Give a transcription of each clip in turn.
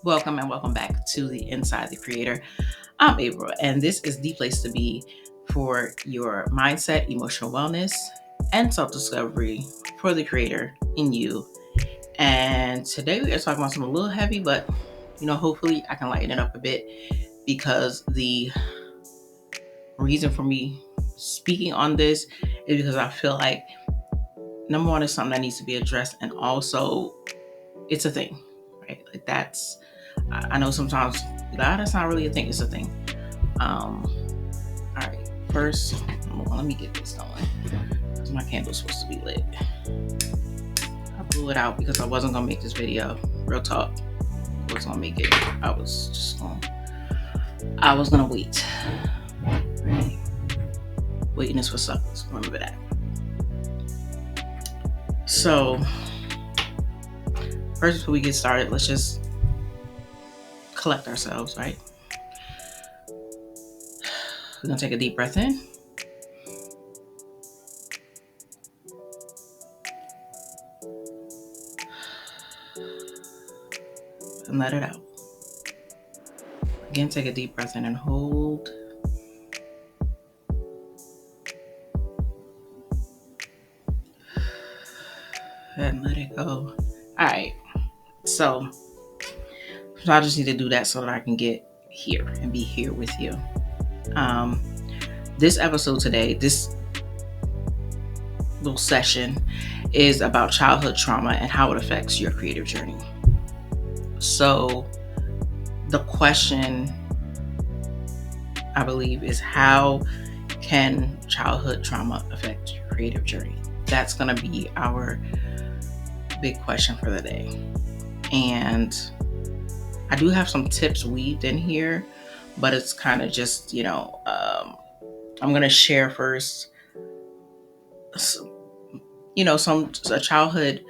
Welcome and welcome back to the Inside the Creator. I'm April, and this is the place to be for your mindset, emotional wellness, and self discovery for the creator in you. And today we are talking about something a little heavy, but hopefully I can lighten it up a bit because the reason for me speaking on this is because I feel like number one is something that needs to be addressed, and also it's a thing, right? Like I know sometimes that's not really a thing, it's a thing. Um, all right, first, let me get this going because my candle's supposed to be lit. I blew it out because I wasn't gonna make this video. Real talk, I was gonna make it. I was gonna wait. Right? Waiting is for suckers. Remember that. So, first, before we get started, let's just collect ourselves, right? We're gonna take a deep breath in. And let it out. Again, take a deep breath in and hold. And let it go. All right. So I just need to do that so that I can get here and be here with you. Um, this episode today, this little session is about childhood trauma and how it affects your creative journey. So the question, I believe, is how can childhood trauma affect your creative journey? That's going to be our big question for the day. And I do have some tips weaved in here, but it's kind of just, I'm going to share first, some a childhood,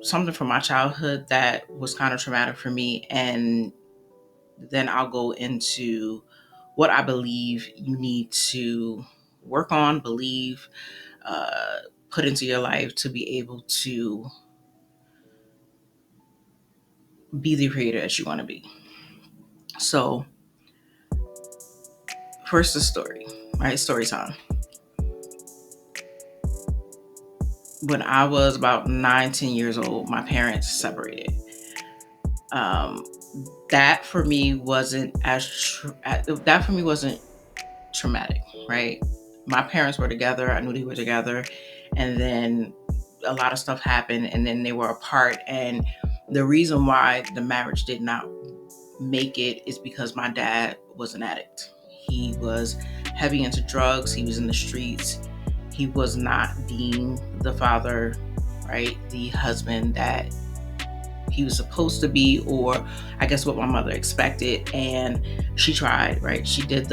something from my childhood that was kind of traumatic for me. And then I'll go into what I believe you need to work on, believe, put into your life to be able to be the creator that you want to be. So, first, the story, right? Story time. When I was about 9, 10 years old, my parents separated. Um, that for me wasn't traumatic, right? My parents were together. I knew they were together, and then a lot of stuff happened, and then they were apart. And the reason why the marriage did not make it is because my dad was an addict. He was heavy into drugs. He was in the streets. He was not being the father, right? The husband that he was supposed to be, or I guess what my mother expected. And she tried, right? She did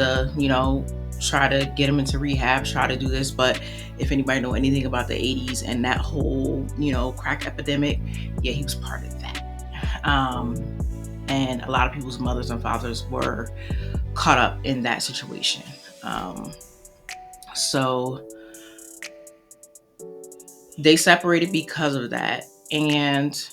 try to get him into rehab, try to do this. But if anybody know anything about the 80s and that whole, crack epidemic, yeah, he was part of that. And a lot of people's mothers and fathers were caught up in that situation. So they separated because of that. And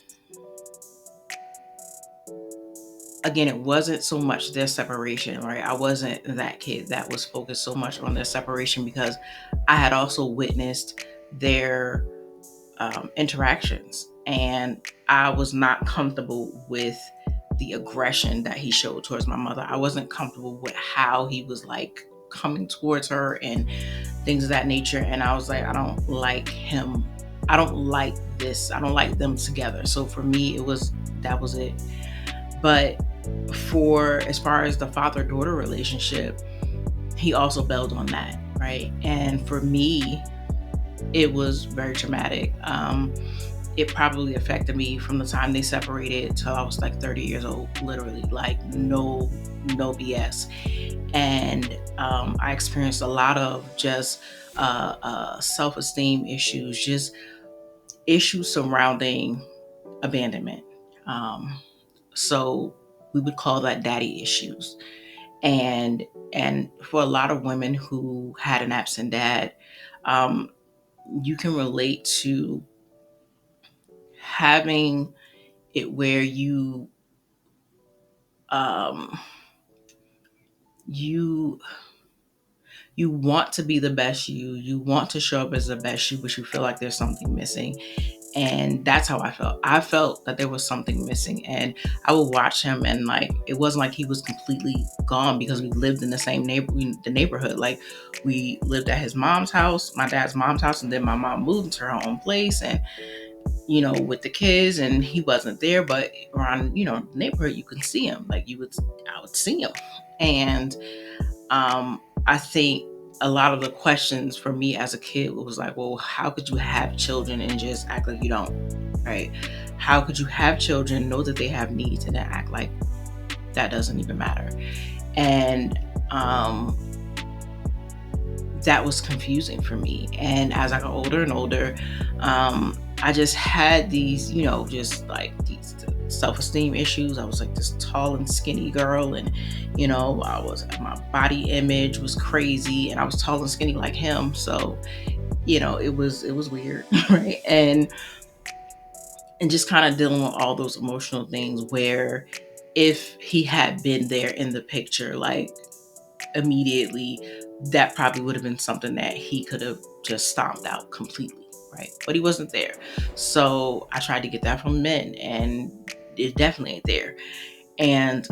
again, it wasn't so much their separation, right? I wasn't that kid that was focused so much on their separation because I had also witnessed their interactions, and I was not comfortable with the aggression that he showed towards my mother. I wasn't comfortable with how he was like coming towards her and things of that nature. And I was like, I don't like him. I don't like this. I don't like them together. So for me, that was it. But for as far as the father-daughter relationship, he also bailed on that, right? And for me, it was very traumatic. It probably affected me from the time they separated till I was like 30 years old, literally, like no BS. And I experienced a lot of just self-esteem issues, just issues surrounding abandonment. So we would call that daddy issues. And for a lot of women who had an absent dad, you can relate to having where um you you want to be the best you want to show up as the best you, but you feel like there's something missing. And that's how I felt that there was something missing. And I would watch him, and like it wasn't like he was completely gone, because we lived in the same neighborhood. Like, we lived at his mom's house, my dad's mom's house, and then my mom moved into her own place, and with the kids, and he wasn't there. But around the neighborhood, you can see him. Like, I would see him. And I think a lot of the questions for me as a kid was like, well, how could you have children and just act like you don't, right? How could you have children, know that they have needs, and then act like that doesn't even matter? And that was confusing for me. And as I got older and older, I just had these, just like these self-esteem issues. I was like this tall and skinny girl, and my body image was crazy, and I was tall and skinny like him. So it was weird. Right? And just kind of dealing with all those emotional things, where if he had been there in the picture, like, immediately, that probably would have been something that he could have just stomped out completely, right? But he wasn't there. So I tried to get that from men, and it definitely ain't there. And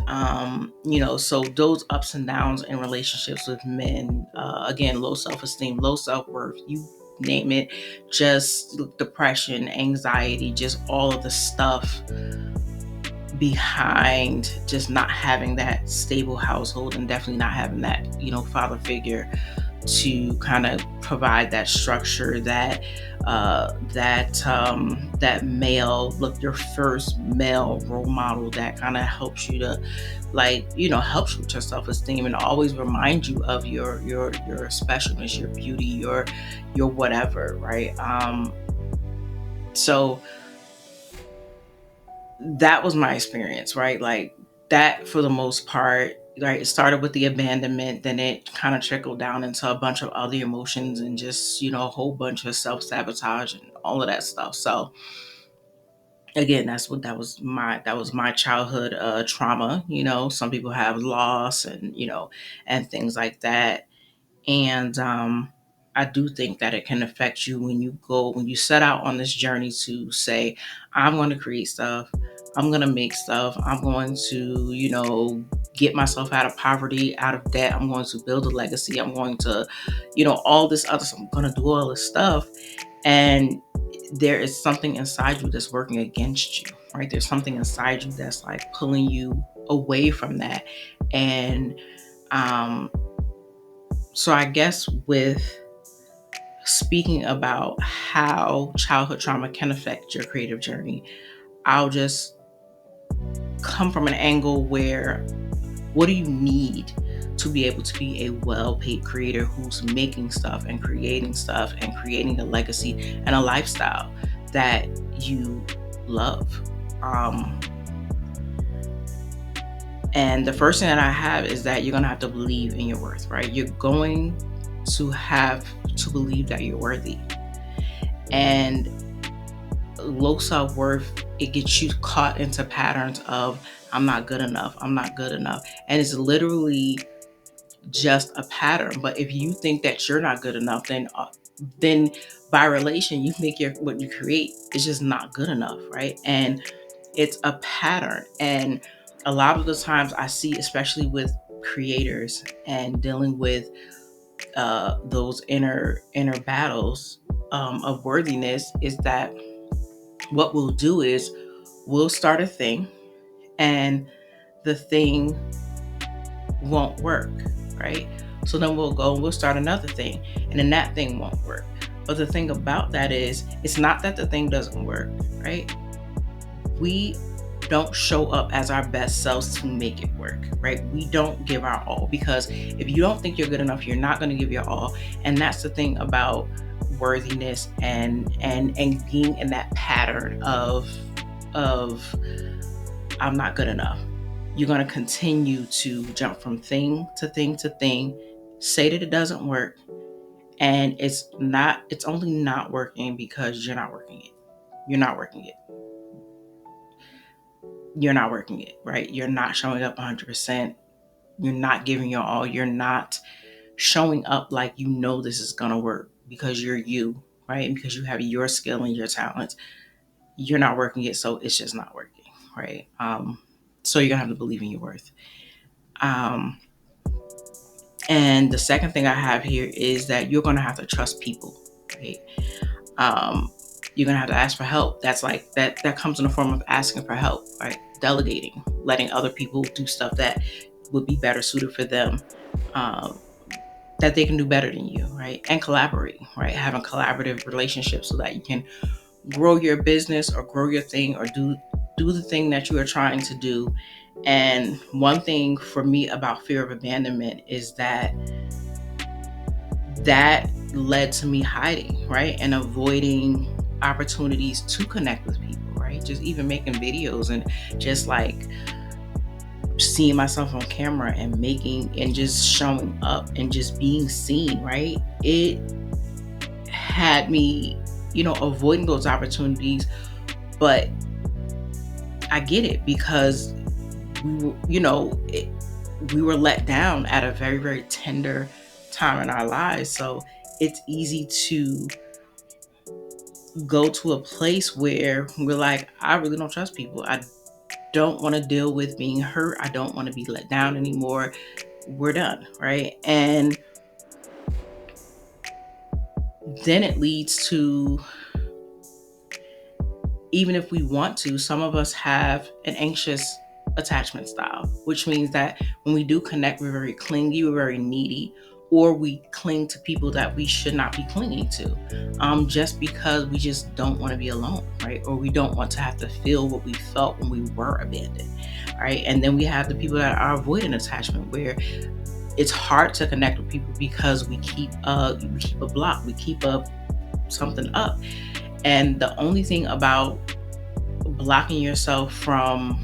so those ups and downs in relationships with men, again, low self-esteem, low self-worth, you name it, just depression, anxiety, just all of the stuff behind just not having that stable household, and definitely not having that father figure to kind of provide that structure, that male, look, your first male role model that kind of helps you to, like, helps you with your self-esteem, and always remind you of your specialness, your beauty, your whatever, right? So that was my experience, right? Like, that, for the most part, right? It started with the abandonment, then it kind of trickled down into a bunch of other emotions, and just, a whole bunch of self-sabotage and all of that stuff. So again, that was my childhood trauma. Some people have loss, and and things like that. And I do think that it can affect you when you set out on this journey to say, I'm going to create stuff, I'm going to make stuff, I'm going to, get myself out of poverty, out of debt, I'm going to build a legacy, I'm going to, all this other stuff, I'm going to do all this stuff. And there is something inside you that's working against you, right? There's something inside you that's like pulling you away from that. And um so I guess, with speaking about how childhood trauma can affect your creative journey, I'll just come from an angle where, what do you need to be able to be a well-paid creator who's making stuff and creating a legacy and a lifestyle that you love? And the first thing that I have is that you're going to have to believe in your worth, right? You're going to have to believe that you're worthy. And low self-worth, it gets you caught into patterns of, I'm not good enough, I'm not good enough. And it's literally just a pattern. But if you think that you're not good enough, then by relation, you think what you create is just not good enough, right? And it's a pattern. And a lot of the times I see, especially with creators and dealing with those inner battles of worthiness, is that what we'll do is we'll start a thing, and the thing won't work, right? So then we'll go and we'll start another thing, and then that thing won't work. But the thing about that is, it's not that the thing doesn't work, right? We don't show up as our best selves to make it work, right? We don't give our all, because if you don't think you're good enough, you're not going to give your all. And that's the thing about worthiness, and being in that pattern of I'm not good enough. You're going to continue to jump from thing to thing to thing, say that it doesn't work, and it's only not working because you're not working it. You're not working it. you're not working it, right? You're not showing up 100%. You're not giving your all. You're not showing up like you know this is going to work because you're you, right? And because you have your skill and your talents. You're not working it, so it's just not working, right? So you're going to have to believe in your worth. Um, and the second thing I have here is that you're going to have to trust people, right? Um, you're going to have to ask for help. That's like that comes in the form of asking for help, right? Delegating, letting other people do stuff that would be better suited for them, um, that they can do better than you, right? And collaborating, right? Having collaborative relationships so that you can grow your business or grow your thing or do the thing that you are trying to do. And one thing for me about fear of abandonment is that led to me hiding, right? And avoiding opportunities to connect with people, right? Just even making videos and just like seeing myself on camera and making and just showing up and just being seen, right? It had me, avoiding those opportunities, but I get it because we were, we were let down at a very, very tender time in our lives. So it's easy to go to a place where we're like, I really don't trust people. I don't want to deal with being hurt. I don't want to be let down anymore. We're done, right? And then it leads to, even if we want to, some of us have an anxious attachment style, which means that when we do connect, we're very clingy, we're very needy, or we cling to people that we should not be clinging to, just because we just don't want to be alone, right? Or we don't want to have to feel what we felt when we were abandoned, right? And then we have the people that are avoiding attachment, where it's hard to connect with people because we keep a block, we keep something up. And the only thing about blocking yourself from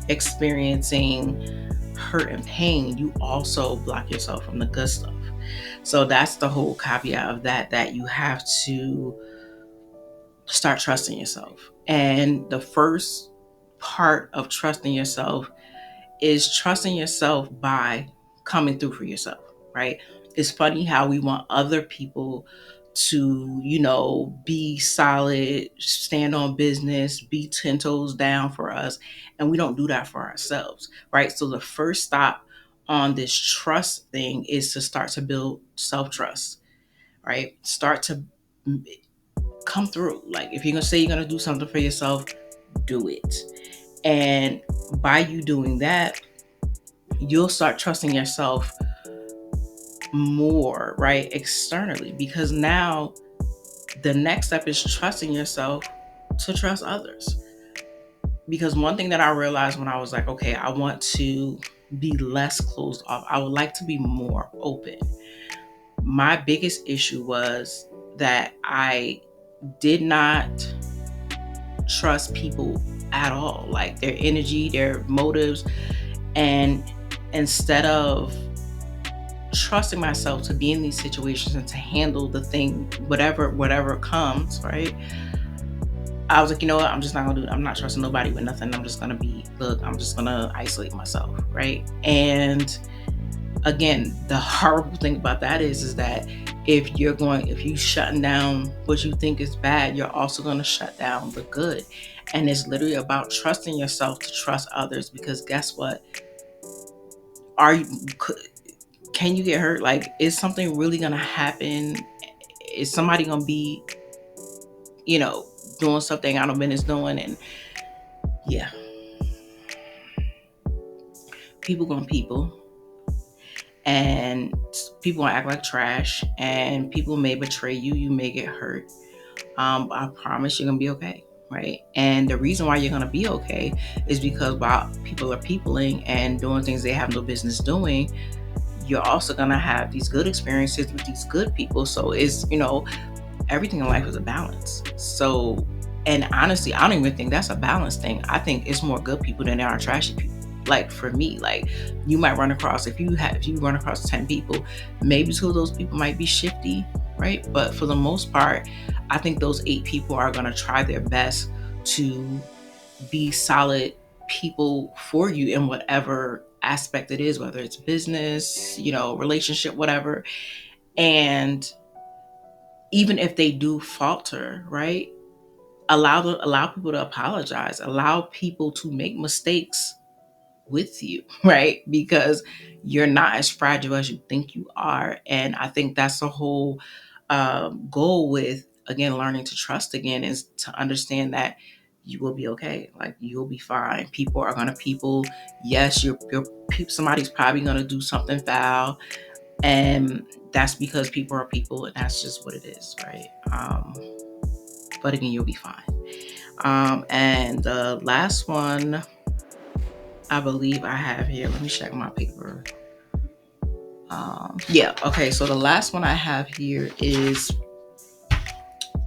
experiencing hurt and pain, you also block yourself from the good stuff. So that's the whole caveat of that you have to start trusting yourself. And the first part of trusting yourself is trusting yourself by coming through for yourself, right? It's funny how we want other people to, be solid, stand on business, be 10 toes down for us. And we don't do that for ourselves, right? So the first stop on this trust thing is to start to build self-trust, right? Start to come through. Like if you're going to say you're going to do something for yourself, do it. And by you doing that, you'll start trusting yourself more, right? Externally, because now the next step is trusting yourself to trust others. Because one thing that I realized when I was like, okay, I want to be less closed off, I would like to be more open. My biggest issue was that I did not trust people at all, like their energy, their motives. And instead of trusting myself to be in these situations and to handle the thing, whatever comes, right? I was like, you know what? I'm just not gonna do it. I'm not trusting nobody with nothing. I'm just gonna isolate myself, right? And again, the horrible thing about that is that if you shutting down what you think is bad, you're also gonna shut down the good. And it's literally about trusting yourself to trust others, because guess what? Can you get hurt? Like, is something really gonna happen? Is somebody gonna be, doing something out of business doing? And yeah, people, and people gonna act like trash, and people may betray you. You may get hurt. I promise you're gonna be okay, right? And the reason why you're gonna be okay is because while people are peopling and doing things they have no business doing, you're also gonna have these good experiences with these good people. So it's, everything in life is a balance. So, and honestly, I don't even think that's a balance thing. I think it's more good people than there are trashy people. Like for me, like you might run across, if you run across 10 people, maybe 2 of those people might be shifty, right? But for the most part, I think those 8 people are gonna try their best to be solid people for you in whatever aspect it is, whether it's business, relationship, whatever. And even if they do falter, right? Allow people to apologize, allow people to make mistakes with you, right? Because you're not as fragile as you think you are. And I think that's the whole goal with, again, learning to trust again, is to understand that you will be okay. Like, you'll be fine. People are gonna people. Yes, somebody's probably gonna do something foul, and that's because people are people, and that's just what it is, right? But again, you'll be fine. And the last one I believe I have here, let me check my paper. Yeah, okay, so the last one I have here is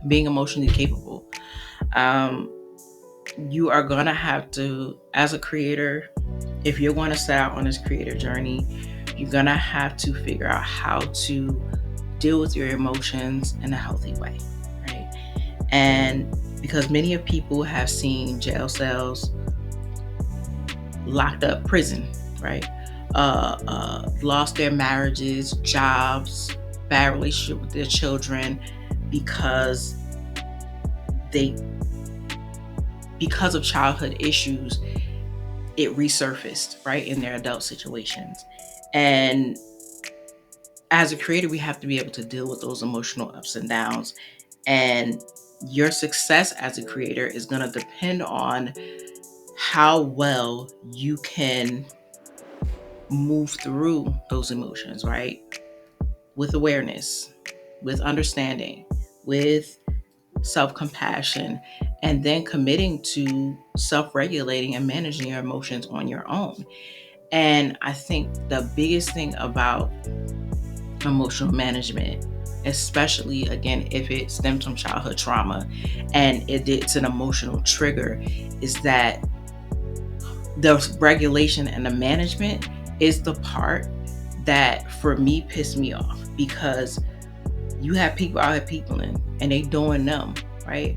being emotionally capable. Um, you are going to have to, as a creator, if you're going to set out on this creator journey, you're going to have to figure out how to deal with your emotions in a healthy way, right? And because many of people have seen jail cells, locked up, prison, right? Lost their marriages, jobs, bad relationship with their children, because they because of childhood issues, it resurfaced, right, in their adult situations. And as a creator, we have to be able to deal with those emotional ups and downs. And your success as a creator is going to depend on how well you can move through those emotions, right? With awareness, with understanding, with self-compassion, and then committing to self-regulating and managing your emotions on your own. And I think the biggest thing about emotional management, especially again if it stems from childhood trauma and it's an emotional trigger, is that the regulation and the management is the part that for me pissed me off, because you have people out here peopling and they doing them, right?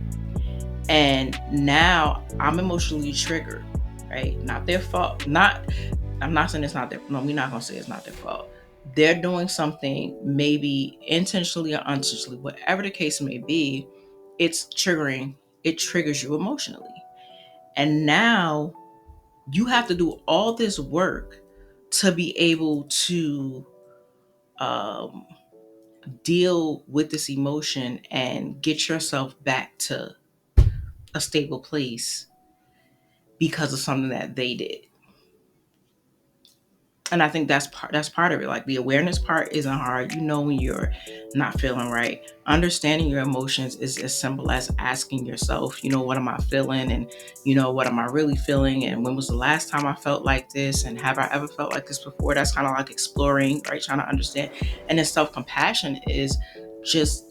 And now I'm emotionally triggered, right? Not their fault. I'm not saying it's not their, no, we're not gonna say it's not their fault. They're doing something, maybe intentionally or unintentionally, whatever the case may be, it triggers you emotionally. And now you have to do all this work to be able to um, deal with this emotion and get yourself back to a stable place because of something that they did. And I think that's part of it. Like, the awareness part isn't hard. When you're not feeling right. Understanding your emotions is as simple as asking yourself, what am I feeling? And what am I really feeling? And when was the last time I felt like this? And have I ever felt like this before? That's kind of like exploring, right? Trying to understand. And then self-compassion is just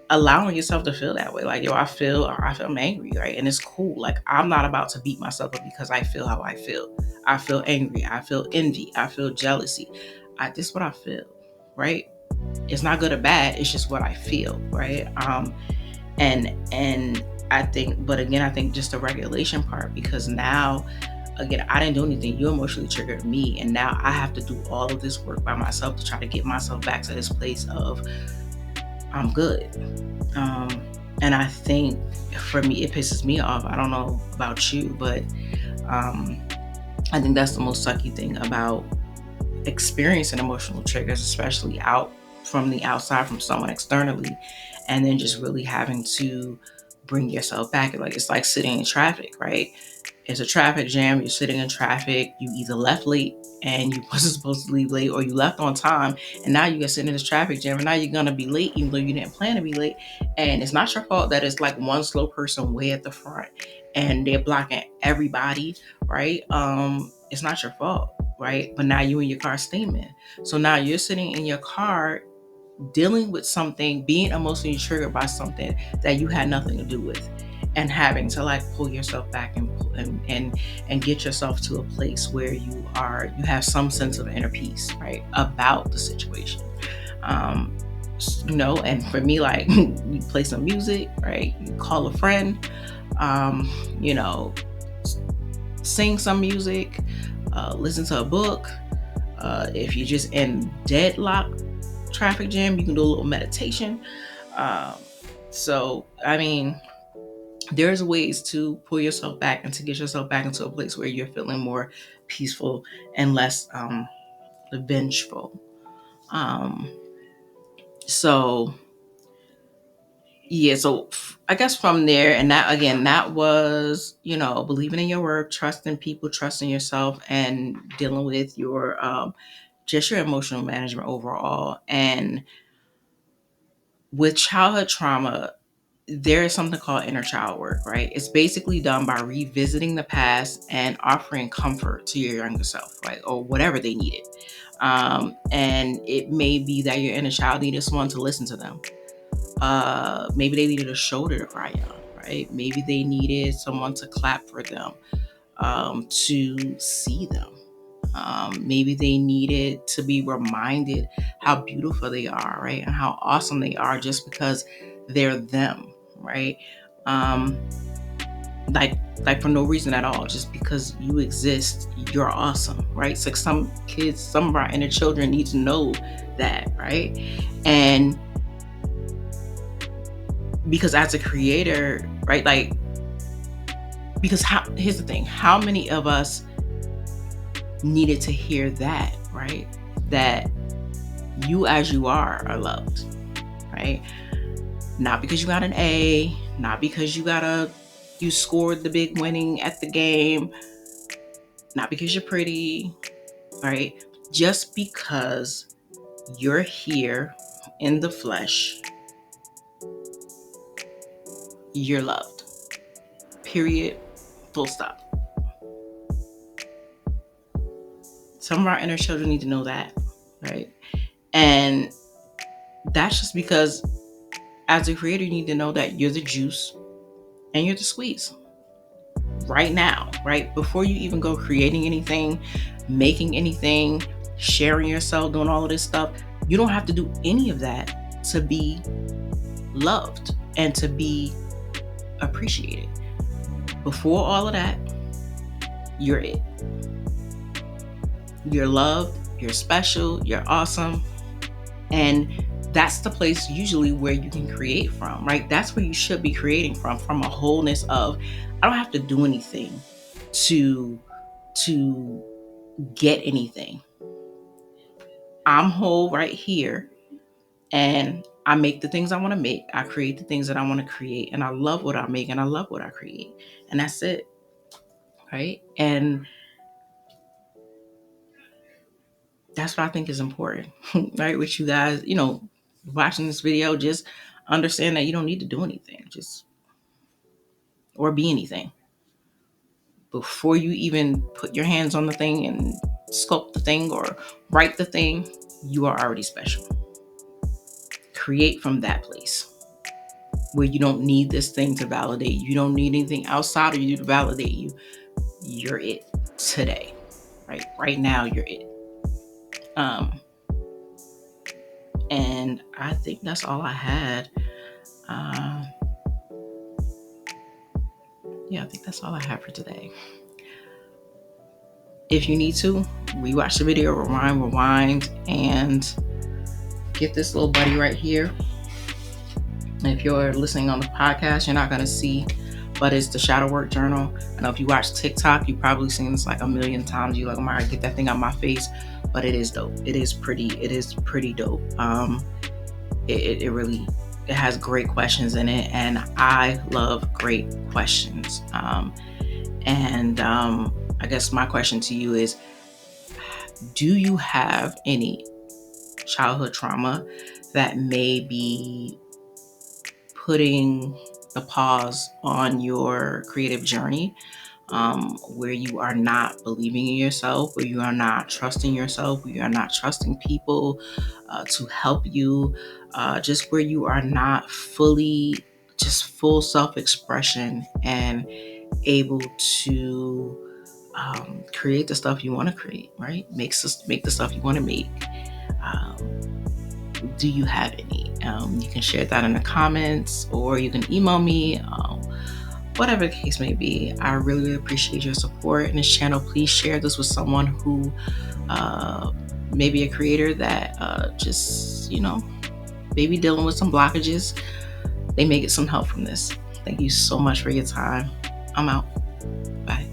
allowing yourself to feel that way. Like, yo, I'm angry, right? And it's cool. Like, I'm not about to beat myself up because I feel how I feel. I feel angry. I feel envy. I feel jealousy. This is what I feel, right? It's not good or bad. It's just what I feel, right? And I think, but again, I think just the regulation part, because now, again, I didn't do anything. You emotionally triggered me, and now I have to do all of this work by myself to try to get myself back to this place of I'm good. And I think for me, it pisses me off. I don't know about you, but I think that's the most sucky thing about experiencing emotional triggers, especially out from the outside, from someone externally, and then just really having to bring yourself back. It's like sitting in traffic, right? It's a traffic jam. You're sitting in traffic. You either left late and you wasn't supposed to leave late, or you left on time, and now you're sitting in this traffic jam, and now you're gonna be late even though you didn't plan to be late. And it's not your fault that it's like one slow person way at the front and they're blocking everybody, right? It's not your fault, right? But now you in your car steaming. So now you're sitting in your car dealing with something, being emotionally triggered by something that you had nothing to do with, and having to like pull yourself back and get yourself to a place where you have some sense of inner peace, right, about the situation. And for me, like, you play some music, right, you call a friend, you know sing some music, listen to a book. If you're just in deadlock traffic jam, you can do a little meditation. Um, so, I mean, there's ways to pull yourself back and to get yourself back into a place where you're feeling more peaceful and less vengeful. Um, so yeah, so I guess from there, and that again, that was, believing in your work, trusting people, trusting yourself, and dealing with your just your emotional management overall. And with childhood trauma, there is something called inner child work, right? It's basically done by revisiting the past and offering comfort to your younger self, right? Or whatever they needed. And it may be that your inner child needed someone to listen to them. Maybe they needed a shoulder to cry on, right? Maybe they needed someone to clap for them, to see them. Maybe they needed to be reminded how beautiful they are, right? And how awesome they are just because they're them, right? Um, like for no reason at all, just because you exist, you're awesome, right? So some kids, some of our inner children need to know that, right? And because as a creator, right, because here's the thing, how many of us needed to hear that, right? That you as you are loved, right? Not because you got an A, not because you scored the big winning at the game, not because you're pretty, right? Just because you're here in the flesh, you're loved. Period. Full stop. Some of our inner children need to know that, right? And that's just because as a creator, you need to know that you're the juice and you're the squeeze right now, right? Before you even go creating anything, making anything, sharing yourself, doing all of this stuff, you don't have to do any of that to be loved and to be appreciated. Before all of that, you're it. You're loved, you're special, you're awesome. And that's the place usually where you can create from, right? That's where you should be creating from a wholeness of, I don't have to do anything to get anything. I'm whole right here, and I make the things I want to make. I create the things that I want to create, and I love what I make and I love what I create. And that's it. Right? And that's what I think is important, right? With you guys, watching this video, just understand that you don't need to do anything, just or be anything. Before you even put your hands on the thing and sculpt the thing or write the thing, you are already special. Create from that place where you don't need this thing to validate you. You don't need anything outside of you to validate you. You're it today, right? Right now, you're it. And I think that's all I had. Yeah, I think that's all I have for today. If you need to, rewatch the video, rewind, and get this little buddy right here. If you're listening on the podcast, you're not going to see, but it's the Shadow Work Journal. I know if you watch TikTok, you've probably seen this like a million times. You're like, oh my God, get that thing out my face. But it is dope. It is pretty dope. It has great questions in it, and I love great questions. I guess my question to you is, do you have any childhood trauma that may be putting a pause on your creative journey, where you are not believing in yourself, where you are not trusting yourself, where you are not trusting people to help you, just where you are not full self-expression and able to create the stuff you want to create, right? Make the stuff you want to make. Do you have any? You can share that in the comments, or you can email me, whatever the case may be. I really, really appreciate your support in this channel. Please share this with someone who maybe a creator that just, maybe dealing with some blockages. They may get some help from this. Thank you so much for your time. I'm out. Bye.